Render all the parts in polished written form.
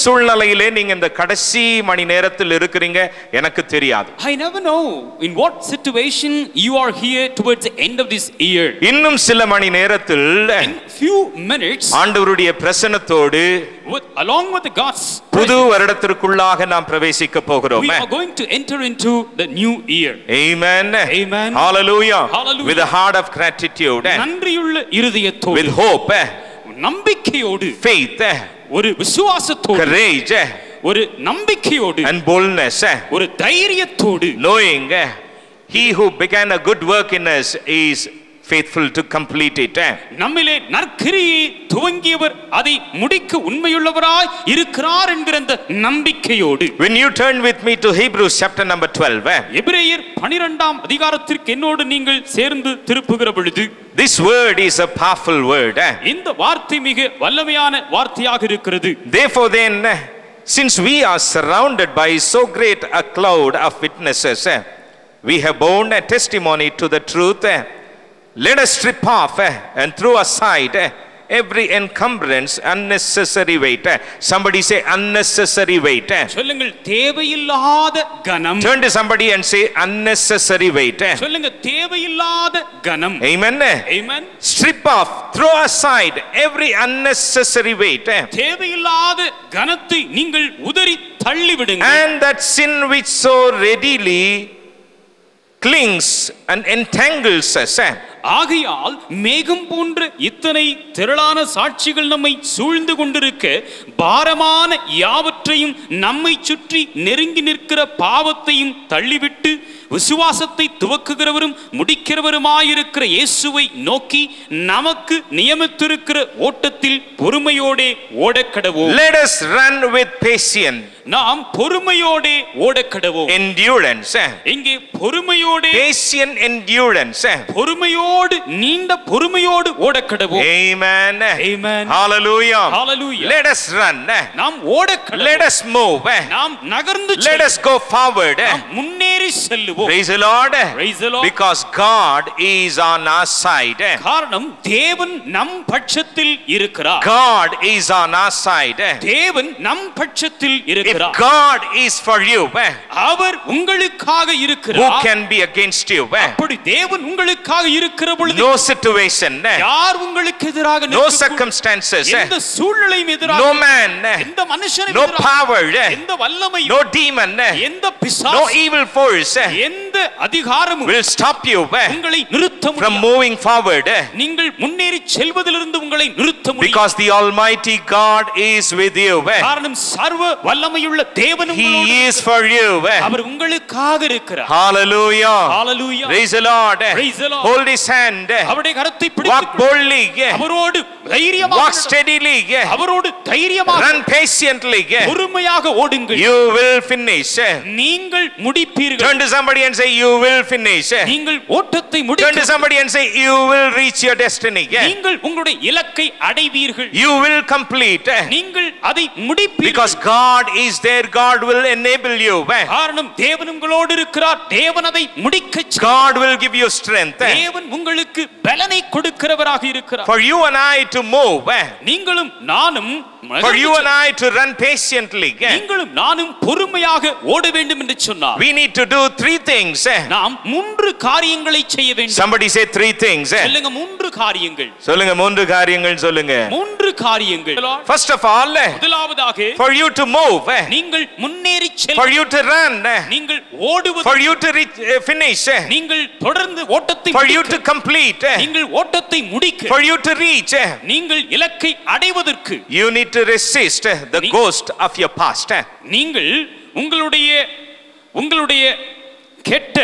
சூழ்நிலையிலே நீங்க இந்த கடைசி மணி நேரத்தில் இருக்கிறீங்க எனக்கு தெரியாது. I never know in what situation you are here towards the end of this year. இன்னும் சில மணி நேரத்தில் in few minutes ஆண்டவருடைய பிரசன்னத்தோடு along with the God's புது வருடத்திற்குள்ளாக நாம் பிரவேசிக்க போகிறோம். we are going to enter into the new year. Amen. Amen. Hallelujah. Hallelujah. With a heart of gratitude, நன்றியுள்ள இருதயத்தோடு, with hope, நம்பிக்கையோடு, faith, ஒரு விசுவாசத்தோடு, courage, ஒரு நம்பிக்கையோடு, and boldness, ஒரு தைரியத்தோடு, knowing he who began a good work in us is faithful to complete it. நம்மிலே நற்கிரியை துவங்கியவர் அதை முடிக்க உண்மையுள்ளவராய் இருக்கிறார் என்கிற அந்த நம்பிக்கையோடு. When you turn with me to Hebrews chapter number 12, எபிரேயர் 12ஆம் அதிகாரத்திற்கு என்னோடு நீங்கள் சேர்ந்து திருப்புகிற பொழுது, this word is a powerful word. இந்த வார்த்தை மிக வல்லமையான வார்த்தையாக இருக்கிறது. Therefore then, since we are surrounded by so great a cloud of witnesses, we have borne a testimony to the truth. Let us strip off and throw aside every encumbrance, unnecessary weight. Somebody say unnecessary weight. சொல்லுங்கள் தேவையில்லாத கனம். Turn to somebody and say unnecessary weight. சொல்லுங்க தேவையில்லாத கனம். Amen. Amen. Strip off, throw aside every unnecessary weight. தேவையில்லாத கனத்தை நீங்கள் உதறி தள்ளி விடுங்கள். And that sin which so readily clings and entangles us. ஆகையால் மேகம் போன்ற இத்தனை திரளான சாட்சிகள் நம்மை சூழ்ந்து கொண்டிருக்க பாரமான யாவற்றையும் நம்மை சுற்றி நெருங்கி நிற்கிற பாவத்தையும் தள்ளிவிட்டு விசுவாசத்தை துவக்குகிறவரும் முடிக்கிறவருமாயிருக்கிற இயேசுவை நோக்கி நமக்கு நியமித்திருக்கிற ஓட்டத்தில் பொறுமையோடே ஓடக்கடவோம். Let us run with patience. நாம் பொறுமையோடே ஓடக்கடவோம். Endurance. இங்கே பொறுமையோடே, patient endurance. பொறுமையோடு, நீண்ட பொறுமையோடு ஓடக்கடவோம். Amen. Amen. Hallelujah. Hallelujah. Let us run. நாம் ஓடக்கடவோம். Let us move. நாம் நகர்ந்து Let us go forward. நாம் முன்னேறி செல்லுவோம். Praise the Lord. Praise the Lord. Because God is on our side. காரணம் தேவன் நம் பட்சத்தில் இருக்கிறார். God is on our side. தேவன் நம் பட்சத்தில் இருக்கிறார். If God is for you, அவர் உங்களுக்காக இருக்கிறார். who can be against you? அப்படி தேவன் உங்களுக்காக இருக்கிற பொழுது No situation, யார் உங்களுக்கு எதிராக no நிற்கக்கூடும்? circumstances, எந்த சூழ்நிலையும் எதிராக, no man, எந்த மனுஷனும் no எதிராக, power, எந்த வல்லமையும், no demon, எந்த no பிசாசும், evil force எந்த அதிகாரமும் will stop you உங்களை நிறுத்த from முடியாது. moving forward. நீங்கள் முன்னேறி செல்வதிலிருந்து உங்களை நிறுத்த முடியாது. Because the Almighty God is with you. காரணம் சர்வ வல்லமையுள்ள தேவன் உங்களோடு He is for you. அவர் உங்களுக்காக இருக்கிறார். Hallelujah. Hallelujah. Praise the Lord. Praise the Lord. Hold his hand. அவருடைய கரத்தை Walk பிடித்து boldly. அவரோடு தைரியமாக, Walk steadily. அவரோடு தைரியமாக, Run patiently. பொறுமையாக ஓடுங்கள். You will finish. நீங்கள் முடிப்பீர்கள். Turn to somebody and say you will finish. நீங்கள் ஓட்டத்தை Turn to முடிக்க, somebody and say you will reach your destiny. நீங்கள் உங்களுடைய இலக்கை அடைவீர்கள். You will complete. நீங்கள் அதை முடிப்பீர்கள். Because God is there, God will enable you. காரணம் தேவன் உங்களோடு இருக்கிறார். தேவன் அதை முடிக்க செய்வார். God will give you strength. தேவன் உங்களுக்கு பலனை கொடுக்கிறவராக இருக்கிறார். For you and I to move. நீங்களும் நானும், For you and I to run patiently. நீங்களும் நானும் பொறுமையாக ஓட வேண்டும் என்று சொன்னார். We need to do 3 things. நாம் 3 காரியங்களை செய்ய வேண்டும். Somebody say 3 things. சொல்லுங்க 3 காரியங்கள். சொல்லுங்க 3 காரியங்கள் சொல்லுங்க. 3 காரியங்கள். First of all, முதலாவதாக for you to move. நீங்கள் முன்னேறி செல்ல, For you to run. நீங்கள் ஓடுவது, For you to finish. நீங்கள் தொடர்ந்து ஓட்டத்தை For you முடிக்க, to complete. நீங்கள் ஓட்டத்தை முடிக்க, For you to reach. நீங்கள் இலக்கை அடைவதற்கு You need to resist the ghost of your past. நீங்கள் உங்களுடைய கெட்ட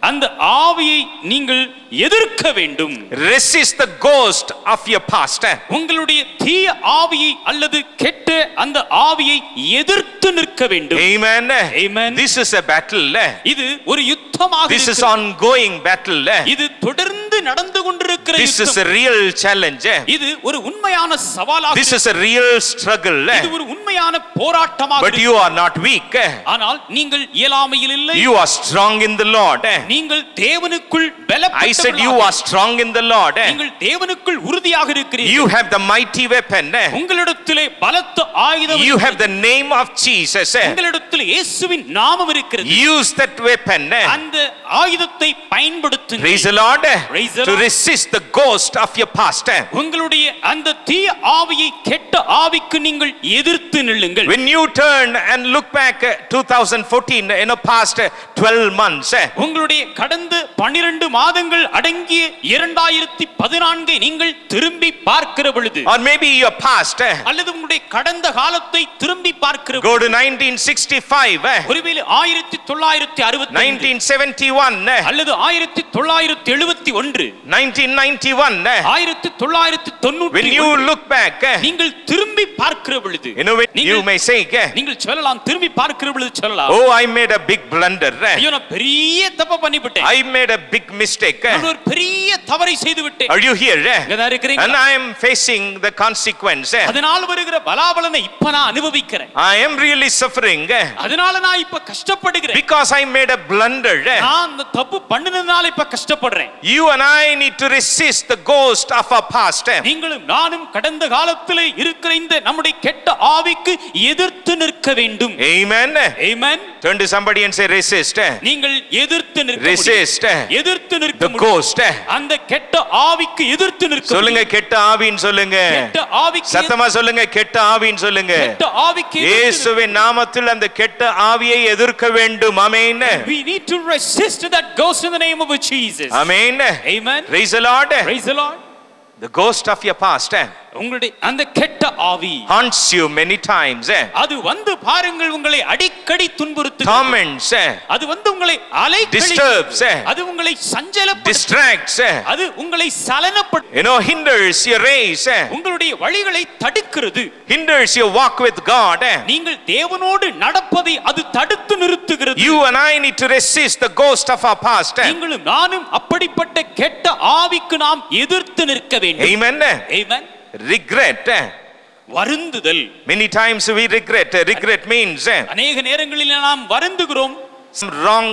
அந்த ஆவியை நீங்கள் எதிர்க்க வேண்டும். Resist the ghost of your past. உங்களுடைய தீய ஆவியை அல்லது கெட்ட அந்த ஆவியை எதிர்த்து நிற்க வேண்டும். Amen. Amen. This is a battle. இது ஒரு யுத்தமாக This is இருக்கிறது. ongoing battle. இது தொடர்ந்து நடந்து கொண்டிருக்கிற This is யுத்தம். a real challenge. இது ஒரு உண்மையான சவாலாக, This is a real struggle. இது ஒரு உண்மையான போராட்டமாக. But you are not weak. ஆனால் நீங்கள் இயலாமையில் இல்லை. You are strong in the Lord. நீங்கள் தேவனுக்குள் I பலப்பட்டவர்களாக. said you are strong in the Lord. நீங்கள் தேவனுக்குள் உறுதியாக இருக்கிறீர்கள். You have the mighty weapon. உங்களிடத்திலே பலத்த ஆயுதம் You have இருக்கிறது. the name of Jesus. உங்களிடத்தில் இயேசுவின் நாமம் இருக்கிறது. Use that weapon. அந்த ஆயுதத்தை பயன்படுத்துங்கள். Praise the Lord. Praise the To Lord. resist the ghost of your past. உங்களுடைய அந்த தீய ஆவியை, கெட்ட ஆவிக்கு நீங்கள் எதிர்த்து நில்லுங்கள். When you turn and look back 2014 in the past 12 months. உங்களுடைய கடந்த 12 மாதங்கள் அடங்கிய 2014 நீங்கள் திரும்பி பார்க்கிற பொழுது, Or maybe your past. அல்லது உங்களுடைய கடந்த காலத்தை திரும்பி பார்க்கிற Go பொழுது, to 1965. ஒருவேளை 1965 1971. அல்லது 1971 1991. 1991 When you look back. நீங்கள் திரும்பி பார்க்கிற பொழுது, You know when you may say. நீங்கள் சொல்லலாம், திரும்பி பார்க்கிற பொழுது சொல்லலாம், Oh, I made a big blunder. ஐயோ நான் பெரிய தப்பு பண்ணிவிட்டேன், I made a big mistake. நான் ஒரு பெரிய தவறை செய்து விட்டேன். Are you here? இங்கதான் And இருக்கிறீங்களா? I am facing the consequence. அதனால வருகிற பலாபலனை இப்ப நான் அனுபவிக்கிறேன். I am really suffering அதனால நான் இப்ப கஷ்டப்படுகிறேன். because I made a blunder. நான் அந்த தப்பு பண்ணினதுனால இப்ப கஷ்டப்படுறேன். You and I need to resist the ghost of our past. நீங்களும் நானும் கடந்த காலத்திலே இருக்கிற இந்த நம்முடைய கெட்ட ஆவிக்கு எதிர்த்து நிற்க வேண்டும். Amen. Amen. Turn to somebody and say resist. நீங்கள் எதிர்த்து நிற்க Resist முடியும். எதிர்த்து நிற்க the முடியும். ghost. அந்த கெட்ட ஆவிக்கு எதிர்த்து நிற்க சொல்லுங்க முடியும். கெட்ட ஆவின்னு சொல்லுங்க. கெட்ட ஆவிக்கு சத்தமா சொல்லுங்க கெட்ட ஆவின்னு சொல்லுங்க. கெட்ட ஆவிக்கு எதிர்த்து நிற்க. இயேசுவின் நாமத்தில் அந்த கெட்ட ஆவியை எதிர்க்க வேண்டும். ஆமென். We need to resist that ghost in the name of Jesus. Amen. Amen. Praise the Lord. Praise the Lord. The ghost of your past உங்களுடைய அந்த கெட்ட ஆவி haunts you many times. அது வந்து பாருங்கள் உங்களை அடிக்கடி துன்புறுத்துகிறது. Torments. அது வந்து உங்களை Disturbs. அது உங்களை சஞ்சலப்படுத்துகிறது. Distracts. அது உங்களை சலனப்படுத்துகிறது. You know, hinders your race. உங்களுடைய வழிகளை தடுக்கிறது. Hinders your walk with God. நீங்கள் தேவனோடு நடப்பதை அது தடுத்து நிறுத்துகிறது. You and I need to resist the ghost of our past. நீங்களும் நானும் அப்படிப்பட்ட கெட்ட ஆவிக்கு நாம் எதிர்த்து நிற்க வேண்டும். Amen. Amen. Regret. வருந்துதல். Many times we regret. Regret means அநேக நேரங்களில் நாம் வருந்துகிறோம். some wrong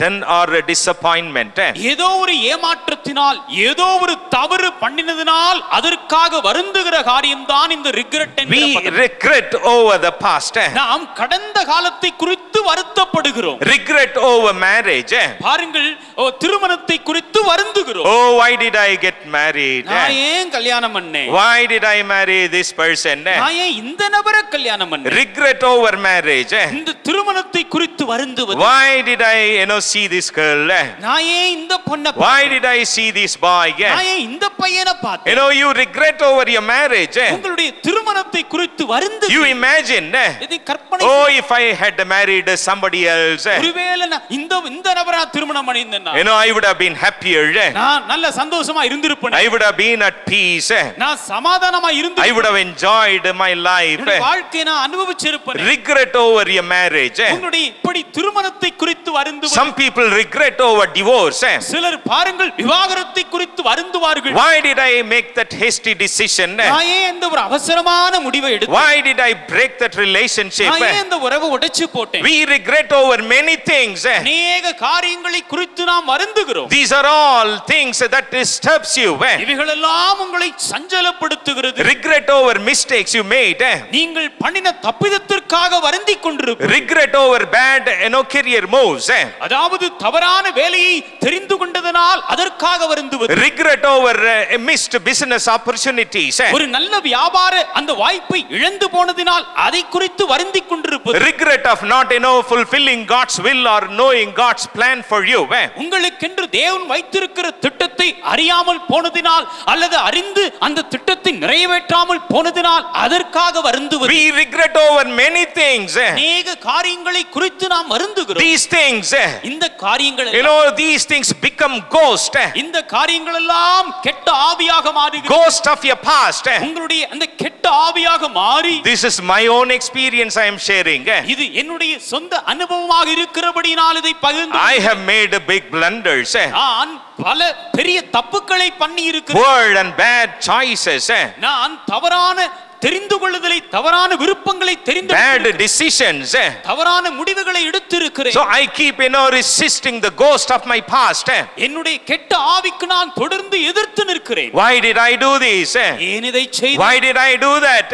done or disappointment. ஏதோ ஒரு ஏமாற்றத்தினால், ஏதோ ஒரு தவறு பண்ணினதினால் அதற்காக வருந்துகிற காரியம்தான் இந்த regret We என்கிற பதம். regret over the past. நாம் கடந்த காலத்தை குறித்து வருத்தப்படுகிறோம். Regret over marriage. பாருங்கள், திருமணத்தை குறித்து வருந்துகிறோம். Oh, why did I get married? நான் ஏன் கல்யாணம் பண்ணேன்? Why did I marry this person? நான் ஏன் இந்த நபரை கல்யாணம் பண்ணேன்? Regret over marriage. இந்த திருமணத்தை குறித்து வருந்துவது. Why did I see this girl? நான் ஏன் இந்த பொண்ணை Why did I see this boy? நான் ஏன் இந்த பையனை பார்த்தேன்? You regret over your marriage. உங்களுடைய திருமணத்தை குறித்து வருந்து. You imagine, இதை கற்பனை. oh, if I had married somebody else, ஒருவேளை நான் இந்த நபரை திருமணம் பண்ணியிருந்தேன்னா, I would have been happier. நான் நல்ல சந்தோஷமா இருந்திருப்பேன். I would have been at peace. நான் சமாதானமா இருந்து I would have enjoyed my life. வாழ்க்கையை நான் அனுபவிச்சிருப்பேன். Regret over your marriage. உங்களுடைய இப்படி திருமணத்தை குறித்து வருந்துவது. Some people regret over divorce. சிலர் பாருங்கள் விவாகரத்தை குறித்து வருந்துவார்கள். Why did I make that hasty decision? நான் ஏன் இந்த ஒரு அவசரமான முடிவை எடுத்தேன்? Why did I break that relationship? நான் ஏன் இந்த உறவை உடைச்சு போட்டேன்? We regret over many things. அநேக காரியங்களை குறித்து நாம் வருந்துகிறோம். These are all things that disturbs you. இவைகளெல்லாம் உங்களை சஞ்சலப்படுத்துகிறது. Regret over mistakes you made. நீங்கள் பண்ணின தப்பிதத்திற்காக வருந்திக் கொண்டிருக்கிறீர்கள். Regret over bad career moves. அதாவது தவறான வேலையை தெரிந்து கொண்டதனால் அதற்காக வருந்துவது. Regret over missed business opportunities. ஒரு நல்ல வியாபார அந்த வாய்ப்பை இழந்து போனதினால் அதை குறித்து வருந்திக் கொண்டிருப்பது. Regret of not fulfilling God's will or knowing God's plan for you. உங்களுக்கென்று தேவன் வைத்திருக்கிற திட்டத்தை அறியாமல் போனதினால் அல்லது அறிந்து அந்த திட்டத்தை நிறைவேற்றாமல் போனதினால் அதற்காக வருந்துவது. We regret over many things. அநேக காரியங்களை குறித்து நாம் வருந்துகிறோம். These things இந்த காரியங்கள் You know, these things become ghost. இந்த காரியங்கள் எல்லாம் கெட்ட ஆவியாக மாறுகிறது. Ghost of your past. உங்களுடைய அந்த கெட்ட ஆவியாக மாறி. This is my own experience I am sharing. இது என்னுடைய சொந்த அனுபவமாக இருக்கிறபடியால் இதை பகிர்ந்து. I have made big blunders. நான் பல பெரிய தப்புக்களை பண்ணி இருக்கிறேன். Poor and bad choices. நான் தவறான தெரிந்து கொள்ளுதலை, தவறான விருப்பங்களை தெரிந்து bad decisions. தவறான முடிவுகளை எடுத்திருக்கிறேன். So I keep resisting the ghost of my past. என்னுடைய கெட்ட ஆவிக்கு நான் தொடர்ந்து எதிர்த்து நிற்கிறேன். Why did I do this? ஏன் இதை செய்தேன்? Why did I do that?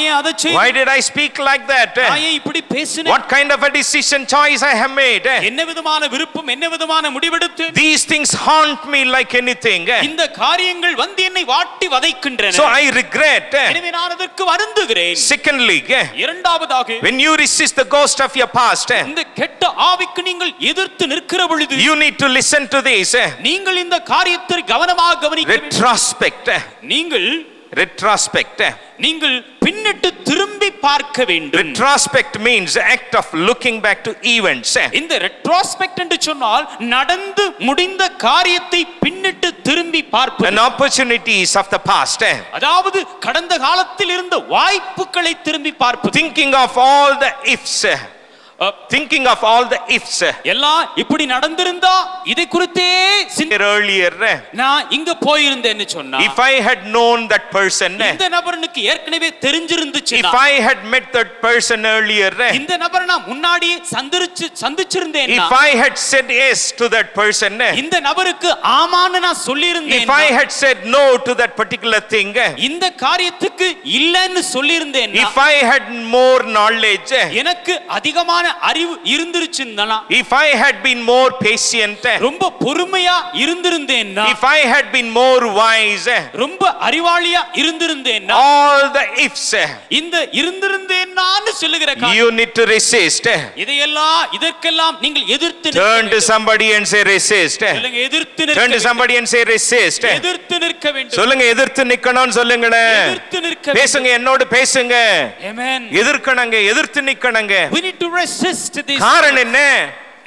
ஏன் அதை செய்தேன்? Why did I speak like that? ஏன் இப்படி பேசினேன்? What kind of a decision choice I have made? என்ன விதமான விருப்பம், என்ன விதமான முடிவெடுத்து? These things haunt me like anything. இந்த காரியங்கள் வந்து என்னை வாட்டி வதைக்கின்றன. So I regret. எனவே நான் வருந்துகிறேன். Secondly, இரண்டாவதாக, when you resist the ghost of your past, இந்த கெட்ட ஆவிக்கு நீங்கள் எதிர்த்து நிற்கிற பொழுது, you need to listen to this. நீங்கள் இந்த காரியத்தை கவனமாக கவனிக்க வேண்டும். Retrospect. நீங்கள் பின்னிட்டு திரும்பி பார்க்க வேண்டும். Retrospect means act of looking back to events. இந்த retrospect என்று சொன்னால் நடந்து முடிந்த காரியத்தை பின்னிட்டு திரும்பி பார்ப்பது. An opportunities of the past. அதாவது கடந்த காலத்தில் இருந்த வாய்ப்புகளை திரும்பி பார்ப்பது. Thinking of all the ifs. Thinking of all the ifs. எல்லாம் இப்படி நடந்திருந்தா இதை குறித்தே earlier. நான் இங்க போயிருந்தேன்னு சொன்னா, if I had known that person, இந்த நபருக்கு ஏற்கனவே தெரிஞ்சிருந்துச்சுனா, if I had met that person earlier, இந்த நபரை நான் முன்னாடியே சந்திச்சிருந்தேன்னா, if I had said yes to that person, இந்த நபருக்கு ஆமான்னு நான் சொல்லியிருந்தேன், if I had said no to that particular thing, இந்த காரியத்துக்கு இல்லன்னு சொல்லியிருந்தேன்னா, if I had more knowledge, எனக்கு அதிகமான அறிவு இருந்திருச்சுன்னா, if I had been more patient, ரொம்ப பொறுமையா இருந்திருந்தேன்னா, if I had been more wise, ரொம்ப அறிவாளியா இருந்திருந்தேன்னா, all the ifs, இந்த இருந்திருந்தேன்னான்னு சொல்லுகிற காரியம், you need to resist. இதற்கெல்லாம் நீங்கள் எதிர்த்து நிற்க turn to வேண்டும். somebody and say resist. சொல்லுங்க, எதிர்த்து நிற்க turn to வேண்டும். somebody and say resist. எதிர்த்து நிற்க வேண்டும். சொல்லுங்க, எதிர்த்து நிக்கணும்னு சொல்லுங்க. எதிர்த்து நிற்க வேண்டும். பேசுங்க, என்னோடு பேசுங்க. ஆமென். எதிர்க்கணுங்க, எதிர்த்து நிக்கணுங்க. we need to resist this. காரணம் என்ன?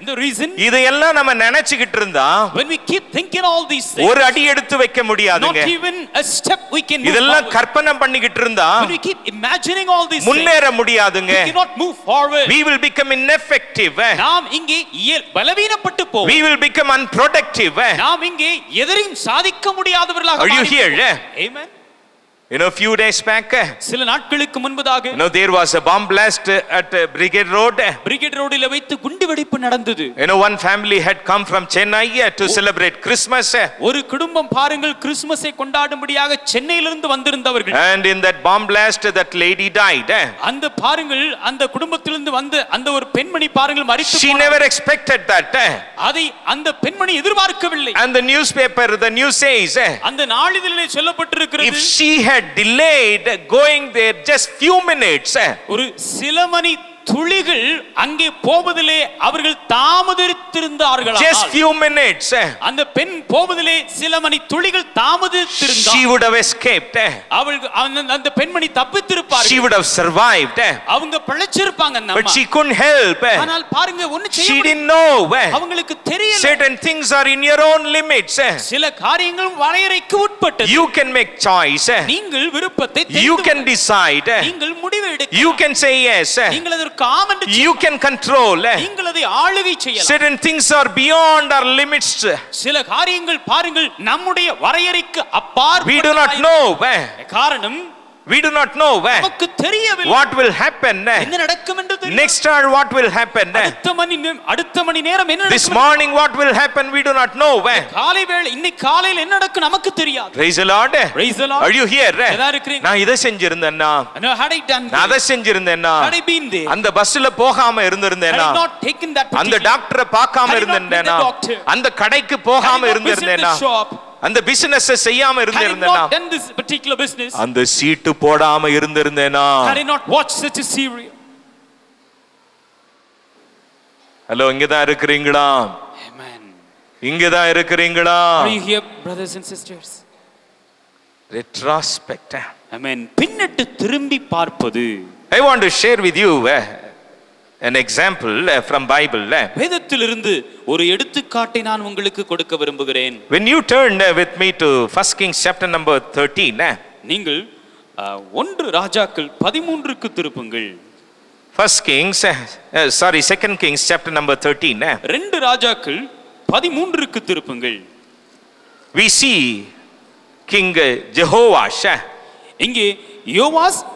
the reason, இதையெல்லாம் நம்ம நினைச்சிட்டு இருந்தா, when we keep thinking all these things, ஒரு அடி எடுத்து வைக்க முடியாதுங்க. not even a step we can move இதெல்லாம் forward. கற்பனை பண்ணிக்கிட்டு இருந்தா, when we keep imagining all these things, முன்னேற முடியாதுங்க. we cannot move forward. we will become ineffective. நாம் இங்கே பலவீனப்பட்டு போவோம். we will become unproductive. நாம் இங்கே எதையும் சாதிக்க முடியாதவர்களாக are you here? amen. You know, few days back, சில நாட்களுக்கு முன்பதாக, there was a bomb blast at Brigade Road. Brigade Roadல வைத்து குண்டுவெடிப்பு நடந்தது. One family had come from Chennai to celebrate Christmas. ஒரு குடும்பம் பாருங்கள், கிறிஸ்மஸை கொண்டாடும்படியாக சென்னையிலிருந்து வந்திருந்தவர்கள். And in that bomb blast, that lady died. அந்த பாருங்கள், அந்த குடும்பத்திலிருந்து வந்த அந்த ஒரு பெண்மணி பாருங்கள் மரித்து போனார். She never expected that. அதை அந்த பெண்மணி எதிர்பார்க்கவில்லை. And the news says, அந்த நாளிதழிலே சொல்லப்பட்டிருக்கிறது, if she had delayed going there just few minutes, ஒரு சில மணி துளிகள் அங்கே போவதிலே அவர்கள் தாமதித்திருந்தார்களானால், just few minutes, அந்த பெண் போவதிலே சில மணி துளிகள் தாமதித்திருந்தால், she would have escaped. அந்த பெண்மணி தப்பித்திருப்பார்கள். she would have survived. அவங்க பிழைச்சிருப்பாங்க. but she couldn't help. ஆனால் பாருங்க, ஒண்ணு செய்ய she didn't know. அவங்களுக்கு தெரியல. certain things are in your own limits. சில காரியங்கள் வரையறைக்கு உட்பட்டது. you can make choice. நீங்கள் விருப்பத்தை you can decide. நீங்கள் முடிவு எடுக்கலாம். you can say yes. நீங்கள் அதற்கு you can control. நீங்கள் அதை ஆளுகை செய்யலாம். certain things are beyond our limits. சில காரியங்கள் பாருங்கள் நம்முடைய வரையறைக்கு அப்பாற்பட்டது. we do not know. காரணம், we do not know நமக்கு தெரியவில்லை what will happen. என்ன நடக்கும் என்று தெரியும். next hour what will happen. அடுத்த மணி நேரம் என்ன நடக்கும். this morning what will happen, we do not know. காலை வேளை, இன்னைக்கு காலையில் என்ன நடக்கும் நமக்கு தெரியாது. praise the Lord. praise the Lord. are you here? எதா இருக்கீங்க? நான் இத செஞ்சிருந்தேன்னா, had I done, நான் அத செஞ்சிருந்தேன்னா, had I been there, அந்த பஸ்ல போகாம இருந்திருந்தேன்னா, had I not taken that particular, அந்த டாக்டரை பார்க்காம இருந்திருந்தேன்னா, அந்த கடைக்கு போகாம இருந்திருந்தேன்னா, அந்த பிசினஸ் செய்யாம இருந்திருந்தேனா, அந்த சீட்டு போடாம இருந்திருந்தேனா, ஹலோ, இங்கதான் இருக்கிறீங்களா? இங்கதான் இருக்கிறீங்களா? பின்னிட்டு திரும்பி பார்ப்பது. I want to share with you an example from Bible. வேதத்திலிருந்து ஒரு எடுத்துக்காட்டை நான் உங்களுக்கு கொடுக்க விரும்புகிறேன். When you turn with me to 1 Kings chapter number 13, நீங்கள் 1 ராஜாக்கள் 13க்கு திருப்புங்கள். 2 Kings chapter number 13. 2 ராஜாக்கள் 13க்கு திருப்புங்கள். We see King Jehoash. இங்கே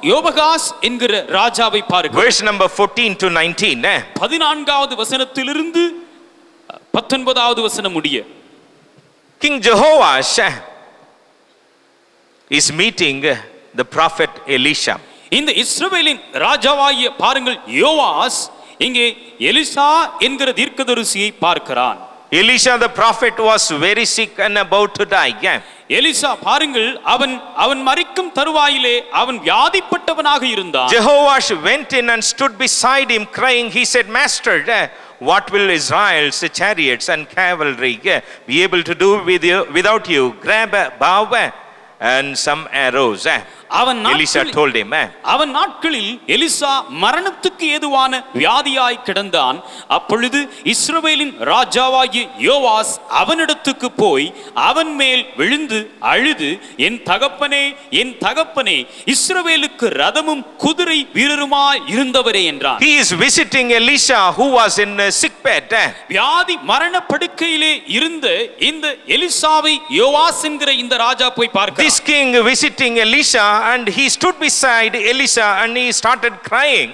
யோபகாஸ் என்கிற ராஜாவை பாருங்கள். Verse number 14 to 19. 14வது வசனத்திலிருந்து 19வது வசனம் முடிய. King Jehoash is meeting the prophet Elisha. இந்த இஸ்ரவேலின் ராஜாவாகிய பாருங்கள் யோவாஸ் இங்கே எலிசா என்கிற தீர்க்கதரிசியை பார்க்கிறான். Elisha the prophet was very sick and about to die. Elisha பாருங்கள் அவன் மரிக்கும் தருவாயிலே அவன் வியாதிப்பட்டவனாக இருந்தான். Jehoash went in and stood beside him crying. He said, Master, what will Israel's chariots and cavalry be able to do without you? Grab a bow and some arrows. Elisha told him. அவன் நாட்களில் Elisha மரணத்துக்கு ஏதுவான வியாதியாய் கிடந்தான். அப்பொழுது இஸ்ரவேலின் ராஜாவாகிய யோவாஸ் அவனிடத்துக்கு போய் அவன் மேல் விழுந்து அழுது, என் தகப்பனே, இஸ்ரவேலுக்கு ரதமும் குதிரை வீரருமாய் இருந்தவரே என்றான். He is visiting Elisha who was in a sick bed. வியாதி மரண படுக்கையிலே இருந்த இந்த எலிசாவை யோவாஸ் என்கிற இந்த ராஜா போய் பார்க்கிறான். This king visiting Elisha and he stood beside Elisha and he started crying.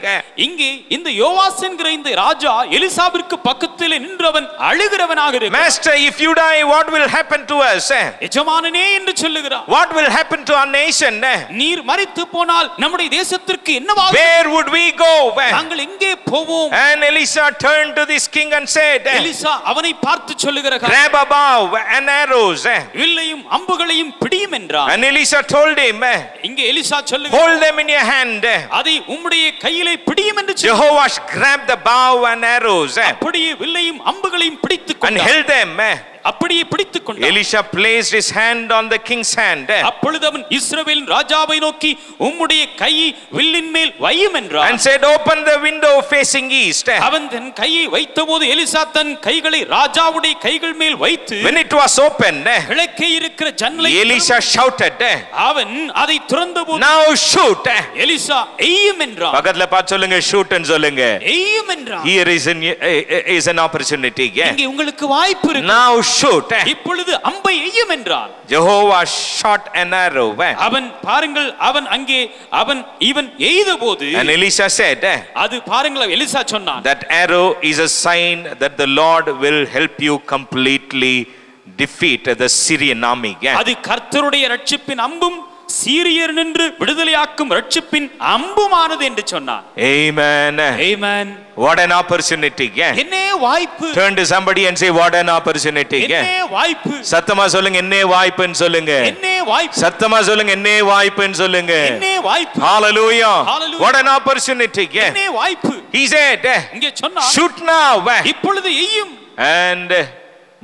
இங்கே இந்த யோவாஸ் என்கிற இந்த ராஜா எலிசாவிற்கு பக்கத்தில் நின்றவன் அழுகிறவனாக இருக்கிறான். Master, if you die, what will happen to us? எஜமானனே என்று சொல்லுகிறான். What will happen to our nation? நீர் மரித்து போனால் நம்முடைய தேசத்திற்கு என்னவாகும்? Where would we go? நாங்கள் எங்கே போவோம்? And Elisha turned to this king and said, Elisha அவனை பார்த்து சொல்லுகிறார், grab a bow and arrows. வில்லையும் அம்புகளையும் பிடியும் என்றான். And Elisha told him, இங்கே எலிசா சொல்லுகிறார், hold them in your hand. அதை உம்முடைய கையிலே பிடியும் என்று சொன்னார். Jehoash grabbed the bow and arrows. அப்படியே வில்லையும் அம்புகளையும் பிடித்துக் and கொண்டார். held them. அப்படியே பிடித்துக் கொண்டார். Elisha placed his hand on the king's hand. அப்பொழுது அவன் இஸ்ரவேலின் ராஜாவை நோக்கி உம்முடைய கையை வில்லின் மேல் வையும் என்றார். And said, open the window facing east. அவன் தன் கையை வைத்தபோது எலிசா தன் கைகளை ராஜாவுடைய கைகள் மேல் வைத்து when it was open, கிழக்கே இருக்கிற ஜன்னலை Elisha shouted, அவன் அதை திறந்தபோது now shoot. எலிசா எய்யும் என்றான். பக்கத்துல பார்த்து சொல்லுங்க, shoot ன்னு சொல்லுங்க. எய்யும் என்றான். Here is an opportunity. இங்கே உங்களுக்கு வாய்ப்பு இருக்கு. now shoot. இப்பொழுது அம்பை எய்யும் என்றான். Jehovah shot an arrow. அவன் பாருங்கள் அவன் இவன் எய்தபோது and Elisha said, அது பாருங்கள் எலிசா சொன்னான், that arrow is a sign that the Lord will help you completely defeat the Syrian army. அது கர்த்தருடைய ரட்சிப்பின் அம்பும் சீரியர் நின்று விடுதலையாக்கும் ரட்சிப்பின் அம்புமானது என்று சொன்னான். Amen. Amen. What an opportunity. என்ன வாய்ப்பு. Turn to somebody and say, what an opportunity. என்ன வாய்ப்பு. சத்தமா சொல்லுங்க, என்ன வாய்ப்புன்னு சொல்லுங்க. என்ன வாய்ப்பு. சத்தமா சொல்லுங்க, என்ன வாய்ப்புன்னு சொல்லுங்க. என்ன வாய்ப்பு. Hallelujah. Hallelujah. What an opportunity. என்ன வாய்ப்பு. He said, இங்கே சொன்னான், shoot now. இப்பொழுது எய்யும். And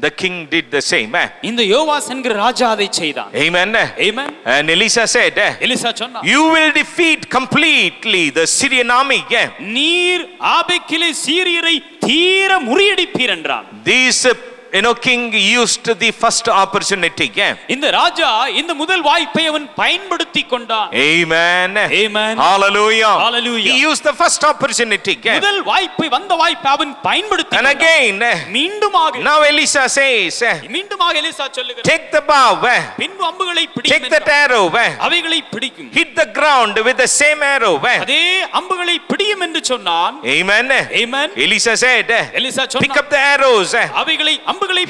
the king did the same. இந்த யோவாஸ் என்கிற ராஜா அதை செய்தான். Amen. Amen. And Elisha said, Elisha சொன்னான், you will defeat completely the Syrian army. நீர் ஆபேக்கிலே சீரியரை தீர முறியடிப்பீர் என்றான். This king used the first opportunity. இந்த ராஜா இந்த முதல் வாய்ப்பை அவன் பயன்படுத்தி கொண்டான். Amen. Amen. Hallelujah. Hallelujah. He used the first opportunity. முதல் வாய்ப்பை வந்த வாய்ப்பை அவன் பயன்படுத்தி and again, மீண்டுமாக now Elisha says, மீண்டுமாக எலிசா சொல்லுகிறார், take the bow, பின்பு அம்புகளை பிடிக்கும், take the arrow, அவைகளை பிடிக்கும், hit the ground with the same arrow. அதே அம்புகளை பிடியும் என்று சொன்னான். Amen. Amen. Elisha said, Elisha pick சொன்னான், up the arrows, அவைகளை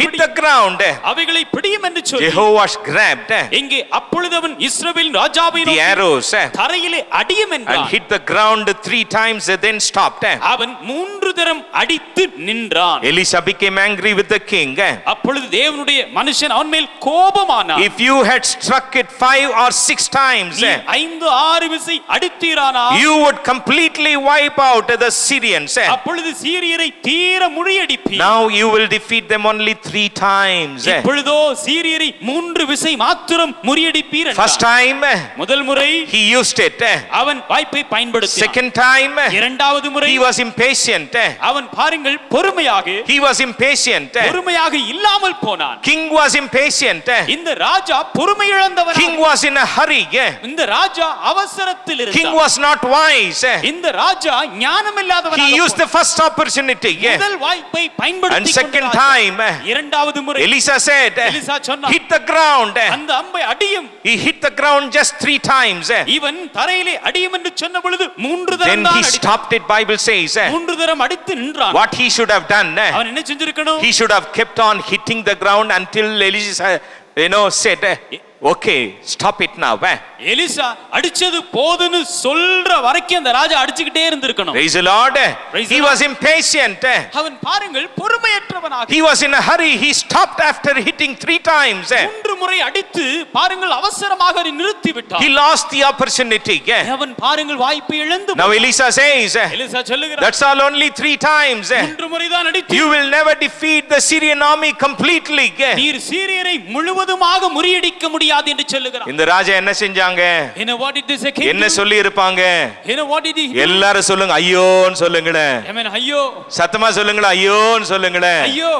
hit the ground. அவைகளை பிடியும் என்று சொல்லி Jehoash grabbed இங்கே அப்பொழுது அவன் இஸ்ரவேலின் ராஜாவை the arrows தரையிலே அடியும் என்றான். and hit the ground 3 times, then stopped. அவன் 3 தரம் அடித்து நின்றான். Elisha became angry with the king. அப்பொழுது தேவனுடைய மனுஷன் அவன் மேல் கோபமானான். if you had struck it 5 or 6 times, 5-6 விசை அடித்தீரானால் you would completely wipe out the Syrians. அப்பொழுது சீரியரை தீர முறியடிப்பீர். now you will defeat them only 3 times. இப்பொழுதோ சீரியரை 3 விசை மாத்திரம் முறியடிப்பீர் என்றார். First time, முதல் முறை he used it. அவன் வாய்ப்பை பயன்படுத்தினான். Second time, இரண்டாவது முறை he was impatient. அவன் பாருங்கள் பொறுமையாக He was impatient. பொறுமையாக இல்லாமல் போனான். King was impatient. இந்த ராஜா பொறுமை இழந்தவன். King was in a hurry. இந்த ராஜா அவசரத்தில் இருந்தான். King was not wise. இந்த ராஜா ஞானம் இல்லாதவனாக He used the first opportunity. முதல் வாய்ப்பை பயன்படுத்தி And second time, இரண்டாவது முறை Elisha said, எலிசா சொன்னான், hit the ground. அந்த அம்பை அடியும். He hit the ground just 3 times. இவன் தரையிலே அடியும் என்று சொன்ன பொழுது 3 தரம் Then தான் he அடித்தான். stopped it, Bible says. 3 தரம் அடித்து நின்றான். What he should have done, அவன் என்ன செஞ்சிருக்கணும்? he should have kept on hitting the ground until Elisha, said, okay, stop it now. Elisha அடிச்சது போதுன்னு சொல்ற வரைக்கும் அந்த ராஜா அடிச்சிட்டே இருந்திருக்கணும். Praise the Lord. Praise the He Lord. was impatient. அவன் பாருங்கள் பொறுமையற்றவனாக He was in a hurry. He stopped after hitting 3 times. 3 முறை அடித்து பாருங்கள் அவசரமாக அதை நிறுத்தி விட்டான். He lost the opportunity. அவன் பாருங்கள் வாய்ப்பை இழந்து Now Elisha says, எலிசா சொல்லுகிறார், that's all only 3 times. 3 முறை தான் அடித்து You will never defeat the Syrian army completely. நீர் சீரியரை முழுவதுமாக முறியடிக்க முடியாது என்று சொல்லுகிறார். இந்த ராஜா என்ன செஞ்சாங்க? You know what did this king என்ன do? சொல்லி இருப்பாங்க? You know what did he do? எல்லாரும் சொல்லுங்க ஐயோன்னு சொல்லுங்களே. Amen. ஐயோ சத்தமா சொல்லுங்களே ஐயோன்னு சொல்லுங்களே. ஐயோ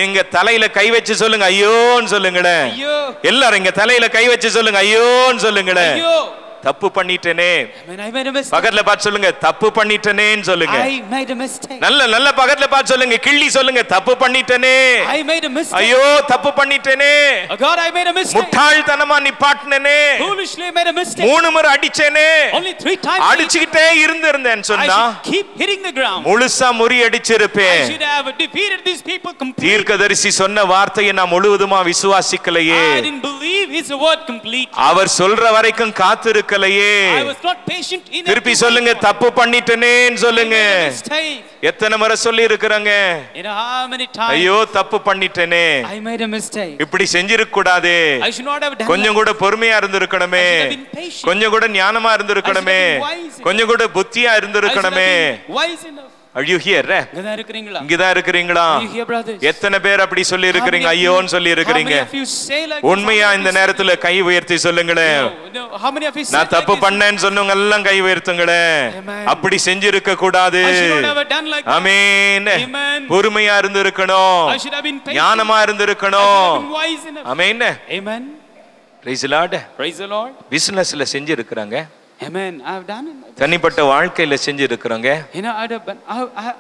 எங்க தலையில கை வச்சு சொல்லுங்க ஐயோன்னு சொல்லுங்களே. ஐயோ எல்லாரும் எங்க தலையில கை வச்சு சொல்லுங்க ஐயோன்னு சொல்லுங்களே. ஐயோ தப்பு பண்ணிட்டேனே. Amen. I made a mistake. பக்கத்துல பார்த்து சொல்லுங்க தப்பு பண்ணிட்டேனேன்னு சொல்லுங்க. I made a mistake. நல்ல பக்கத்துல பார்த்து சொல்லுங்க கிள்ளி சொல்லுங்க தப்பு பண்ணிட்டேனே. I made a mistake. ஐயோ தப்பு பண்ணிட்டேனே. Oh God, I made a mistake. முட்டாள்தனமா நிப்பாட்டினேனே. Foolishly made a mistake. 3 முறை அடிச்சேனே. Only 3 times. அடிச்சிட்டே இருந்தேன்னு I சொன்னா should keep hitting the ground. முழுசா முறியடிச்சிருப்பேன். I should have defeated these people completely. தீர்க்கதரிசி சொன்ன வார்த்தையை நான் முழுவதுமா விசுவாசிக்கலையே. I didn't believe his word completely. அவர் சொல்ற வரைக்கும் காத்திருக்கலையே. I was not patient enough. திருப்பி சொல்லுங்க தப்பு பண்ணிட்டேனேன்னு சொல்லுங்க. எத்தனை முறை சொல்லி இருக்கறாங்க? You know how many times? ஐயோ தப்பு பண்ணிட்டேனே. I made a mistake. இப்படி செஞ்சிருக்க கூடாது. I should not have done. கொஞ்சம் கூட பொறுமையா இருந்திருக்கணுமே. கொஞ்சம் கூட ஞானமா இருந்திருக்கணுமே. கொஞ்சம் கூட புத்தியா இருந்திருக்கணுமே. Wise enough. Are you here? இங்கதான் இருக்கிறீங்களா? இங்கதான் இருக்கிறீங்களா? You here, brothers? எத்தனை பேர் அப்படி சொல்லி இருக்கிறீங்க ஐயோன்னு சொல்லி இருக்கிறீங்க? How many of you say like உண்மையா இந்த நேரத்துல கை உயர்த்தி சொல்லுங்களே. How many of you say நான் தப்பு பண்ணேன்னு சொன்னவங்க எல்லாம் கை உயர்த்துங்களே. அப்படி செஞ்சிருக்க கூடாது. ஆமென். பொறுமையா இருந்திருக்கணும். ஞானமா இருந்திருக்கணும். ஆமென். Amen. Praise the Lord. Praise the Lord. பிசினஸ்ல செஞ்சிருக்கறாங்க. Amen. I have done it. தனிப்பட்ட வாழ்க்கையில செஞ்சிருக்கறாங்க. You know, I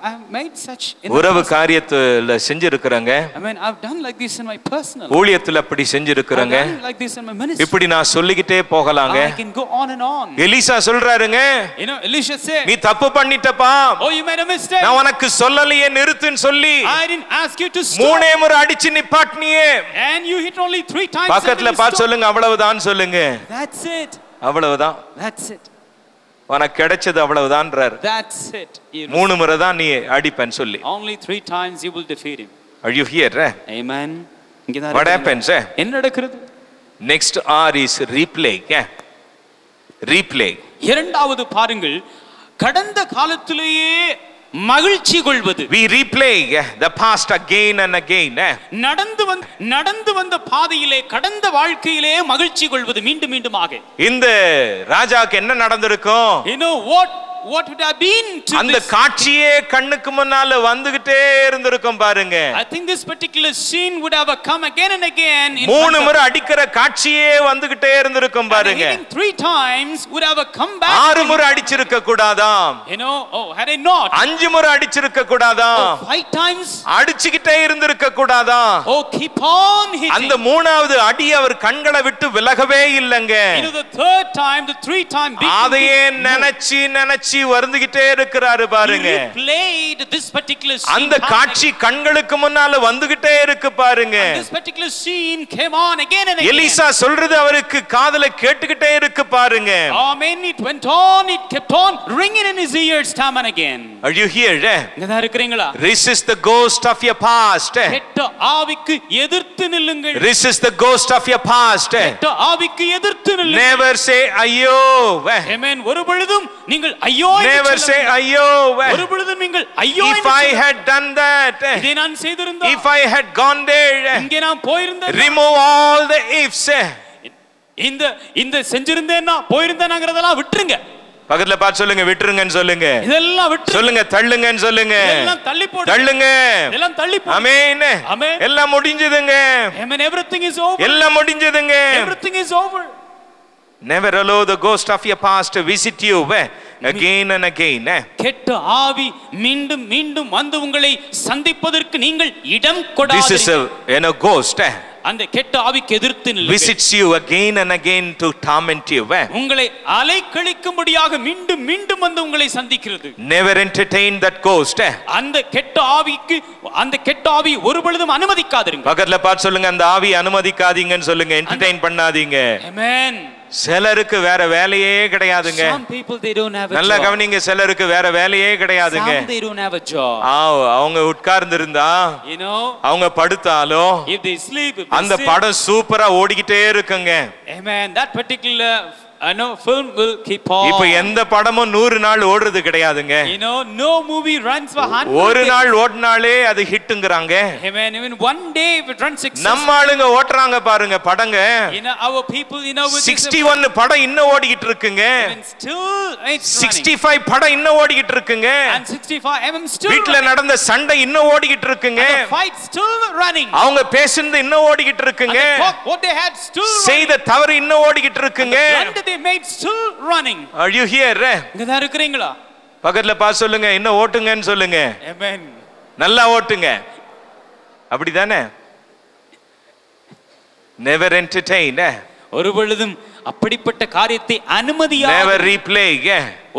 have made such. உறவு காரியத்துல செஞ்சிருக்கறாங்க. Amen. I've done like this in my personal. ஊழியத்துல அப்படி செஞ்சிருக்கறாங்க. I've done like this in my ministry. இப்படி நான் சொல்லிக்கிட்டே போகலாங்க. I can go on and on. Eliza சொல்றாருங்க. You know, Elisha said, நீ தப்பு பண்ணிட்டப்பா. Oh, you made a mistake. நான் உனக்கு சொல்லலையே நிறுத்துன்னு சொல்லி. I didn't ask you to stop. 3 முறை அடிச்சு நிப்பாட்னியே. And you hit only 3 times. பக்கத்துல பார்த்து சொல்லுங்க அவ்வளவுதான் சொல்லுங்க. That's it. அவ்வளவுதான். That's it. உனக்கு கிடைச்சது அவ்வளவுதான்றார். That's it. 3 முறை தான் நீ அடிப்பேன்னு சொல்லி. Only 3 times you will defeat him. Are you here? Amen. What happens? என்ன நடக்கிறது? Next R is replay. Replay. இரண்டாவது பாருங்கள், கடந்த காலத்திலேயே மகிழ்ச்சி கொள்வது. We replay the past again and again. நடந்து வந்த பாதையிலே கடந்த வாழ்க்கையிலே மகிழ்ச்சி கொள்வது மீண்டும் மீண்டுமாக. இந்த ராஜாக்கு என்ன நடந்திருக்கும்? You know what would have been to அந்த காட்சியே கண்ணுக்கு முன்னால வந்துகிட்டே இருந்திருக்கும் பாருங்க. I think this particular scene would have come again and again. 3 முறை அடிக்கிற காட்சியே வந்துகிட்டே இருந்திருக்கும் பாருங்க. 3 times would have come back. 6 முறை அடிச்சிருக்க கூடாதாம். You know, had I not. 5 முறை அடிச்சிருக்க கூடாதாம். 5 times அடிச்சிட்டே இருந்திருக்க கூடாதாம். Oh, keep on hitting. அந்த 3வது அடி அவர் கண்களை விட்டு விலகவே இல்லங்க. You know, the third time, the 3 time அதையே நினைச்சி வருந்துகிட்டே இருக்கிறாரு பாருங்க. Played this particular scene. அந்த காட்சி கண்களுக்கு முன்னால வந்துகிட்டே இருக்கு பாருங்க. This particular scene came on again and again. Elisha சொல்றது அவருக்கு காதுல கேட்டுக்கிட்டே இருக்கு பாருங்க. Amen. It went on, it kept on ringing in his ears time and again. Are you here? இங்கதான் இருக்கிறீங்களா? Resist the ghost of your past. கெட்ட ஆவிக்கு எதிர்த்து நில்லுங்கள். Resist the ghost of your past. கெட்ட ஆவிக்கு எதிர்த்து நில்லுங்கள். Never say ஐயோ. Amen. ஒரு பொழுதும் நீங்கள் ஐயோ ஐயோ என்று Never say சொல்ல ஐயோ. ஒருபொழுதும் நீங்கள் ஐயோ If I had done that, இதை நான் செய்திருந்தா, if I had gone there, இங்கே நான் போயிருந்தேன், remove all the ifs. இந்த செஞ்சிருந்தேன்னா போயிருந்தேனாங்கறதெல்லாம் விட்டுருங்க. பக்கத்துல பார்த்து சொல்லுங்க, விட்டுருங்கன்னு சொல்லுங்க. இதெல்லாம் விட்டு சொல்லுங்க, தள்ளுங்கன்னு சொல்லுங்க. இதெல்லாம் தள்ளி போடு, தள்ளுங்க. இதெல்லாம் தள்ளி போடு. ஆமென். ஆமென். எல்லாம் முடிஞ்சதுங்க. Amen. Everything is over. எல்லாம் முடிஞ்சதுங்க. Everything is over. Never allow the ghost of your past to visit you again and again. கெட்ட ஆவி மீண்டும் மீண்டும் வந்து உங்களை சந்திப்பதற்கு நீங்கள் இடம் This is கொடாதீர்கள். a ghost அந்த கெட்ட ஆவிக்கு எதிர்த்து நில்லுங்கள். visits you again and again to torment you. உங்களை அலைக்கழிக்கும்படியாக மீண்டும் மீண்டும் வந்து உங்களை சந்திக்கிறது. Never entertain that ghost. அந்த கெட்ட ஆவி ஒரு பொழுதும் அனுமதிக்காதீர்கள். பக்கத்துல பார்த்து சொல்லுங்க, அந்த ஆவி அனுமதிக்காதீங்கன்னு சொல்லுங்க, என்டர்டெயின் பண்ணாதீங்க. Amen. சிலருக்கு வேற வேலையே கிடையாதுங்க. Some people they don't have a job. நல்ல கவனிங்க, சிலருக்கு வேற வேலையே கிடையாதுங்க. Some they don't have a job. அவங்க உட்கார்ந்து இருந்தா, You know, அவங்க படுத்தாலோ, if they sleep, if அந்த they sit, படம் சூப்பரா ஓடிக்கிட்டே இருக்குங்க. Amen. That particular film will keep on. இப்ப எந்த படமும் 100 நாள் ஓடுறது கிடையாதுங்க. You know, no movie runs for 100 ஒரு days. நாள் ஓடினாலே அது ஹிட்ங்கறாங்க. Amen. Even one day if it runs successfully. நம்ம ஆளுங்க ஓட்றாங்க பாருங்க படங்க. You know, our people, you know, with 61 படம் இன்னும் ஓடிக்கிட்டு இருக்குங்க. even still it's 65 படம் இன்னும் ஓடிக்கிட்டு இருக்குங்க. and 65 still வீட்ல running. நடந்த சண்டை இன்னும் ஓடிக்கிட்டு இருக்குங்க. And the fight still running. அவங்க பேசுனது இன்னும் ஓடிக்கிட்டு And இருக்குங்க. the talk, what they had still running. செய்த தவறு இன்னும் ஓடிக்கிட்டு இருக்குங்க. And the blood they made still running. Are you here? இங்க தான் இருக்கீங்களா? பக்கத்துல பாத்து சொல்லுங்க, இன்னும் ஓட்டுங்கன்னு சொல்லுங்க. Amen. நல்லா ஓட்டுங்க. அப்படிதானே? Never entertain. ஒரு பொழுதும் அப்படிப்பட்ட காரியத்தை அனுமதியா, Never replay.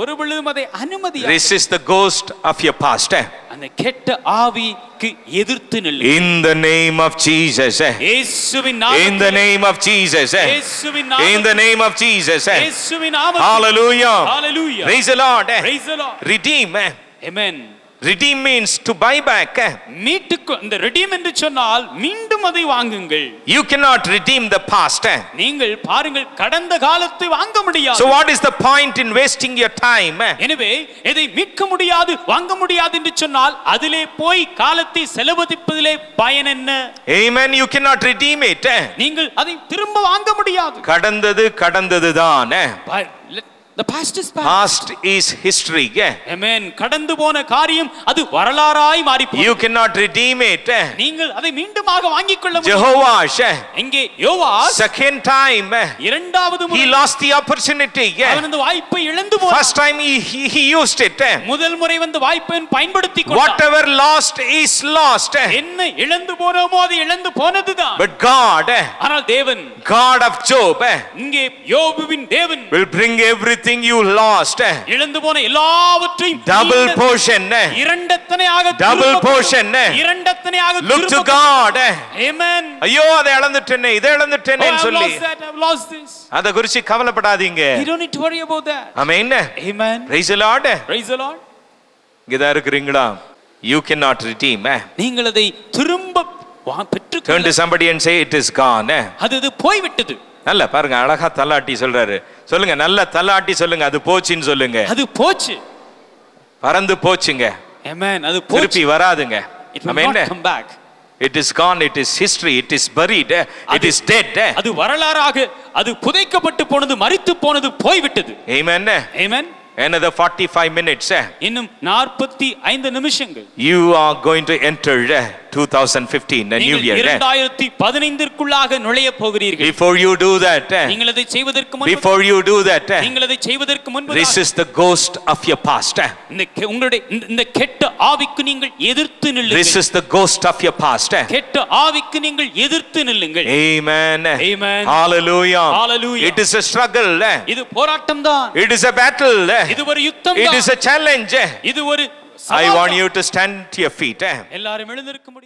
ஒரு பொழுதும் அதை அனுமதியா. Resist the ghost of your past. அந்த கெட்ட ஆவிக்கு எதிர்த்து நில்லு. In the name of Jesus. இயேசுவின் In the நாமத்தில், name of Jesus. இயேசுவின் In the நாமத்தில், name of Jesus. இயேசுவின் நாமத்தில். Hallelujah. Hallelujah. Praise the Lord. Praise the Lord. Redeem. Amen. Redeem means to buy back. மீட்டுக்கு இந்த redeem என்று சொன்னால் மீண்டும் அதை வாங்குங்கள். You cannot redeem the past. நீங்கள் பாருங்கள், கடந்த காலத்தை வாங்க முடியாது. So what is the point in wasting your time? எனவே இதை மீட்க முடியாது, வாங்க முடியாது என்று சொன்னால் அதிலே போய் காலத்தை செலவழிப்பதிலே பயன் என்ன? Amen. You cannot redeem it. நீங்கள் அதை திரும்ப வாங்க முடியாது. கடந்ததுதான். The past is past. Past is history. Amen. கடந்து போன காரியம் அது வரலாறாய் மாறி போனது. You cannot redeem it. நீங்கள் அதை மீண்டுமாக வாங்கிக் கொள்ள முடியாது. Jehoash, இங்கே யோவாஸ் second time, இரண்டாவது he முறை lost the opportunity. அவன் அந்த வாய்ப்பை இழந்து போனான். First time he used it. முதல் முறை வந்து வாய்ப்பை பயன்படுத்தி கொண்டான். Whatever lost is lost. என்ன இழந்து போனோமோ அது இழந்து போனதுதான். But God, ஆனால் தேவன், God of Job, இங்கே யோபுவின் தேவன் will bring everything you lost. இழந்து போன எல்லாவற்றையும் Double portion. இரண்டத்தனையாக Double portion. இரண்டத்தனையாக Look to God. Amen. ஐயோ அதை இழந்துட்டேனே, இதை இழந்துட்டேனே சொல்லி I've lost this. அத குறித்து கவலைப்படாதீங்க. You don't need to worry about that. Amen. Amen. Praise the Lord. Praise the Lord. இங்கதான் இருக்கிறீங்களா? You cannot redeem. நீங்கள் அதை திரும்ப பெற்று Turn to somebody and say it is gone. அது போய்விட்டது. நல்ல பாருங்க, அழகா தலாட்டி சொல்றாரு. சொல்லுங்க, நல்ல தலாட்டி சொல்லுங்க, அது போச்சுன்னு சொல்லுங்க. அது போச்சு, பறந்து போச்சுங்க. Amen. அது போச்சு, திருப்பி வராதுங்க. It will not come back. It is gone, it is history, it is buried, it is dead. அது வரலாறாக அது புதைக்கப்பட்டு போனது, மரித்து போனது, போய்விட்டது. Amen. Amen. Another 45 minutes. இன்னும் 45 நிமிஷங்கள். You are going to enter 2015, a new year. 2015க்குள்ளாக நுழைய போகிறீர்கள். Before you do that, நீங்கள் அதை செய்வதற்கு முன்பு, before you do that, நீங்கள் அதை செய்வதற்கு முன்பு, resist the ghost of your past. உங்களுடைய இந்த கெட்ட ஆவிக்கு நீங்கள் எதிர்த்து நில்லுங்கள். Resist the ghost of your past. கெட்ட ஆவிக்கு நீங்கள் எதிர்த்து நில்லுங்கள். Amen. Amen. Hallelujah. Hallelujah. It is a struggle. இது போராட்டம் தான். It is a battle. இது ஒரு யுத்தம் It தான். is a challenge. இது ஒரு I want you to stand to your feet. எல்லாரும் எழுந்திருக்க முடியும்.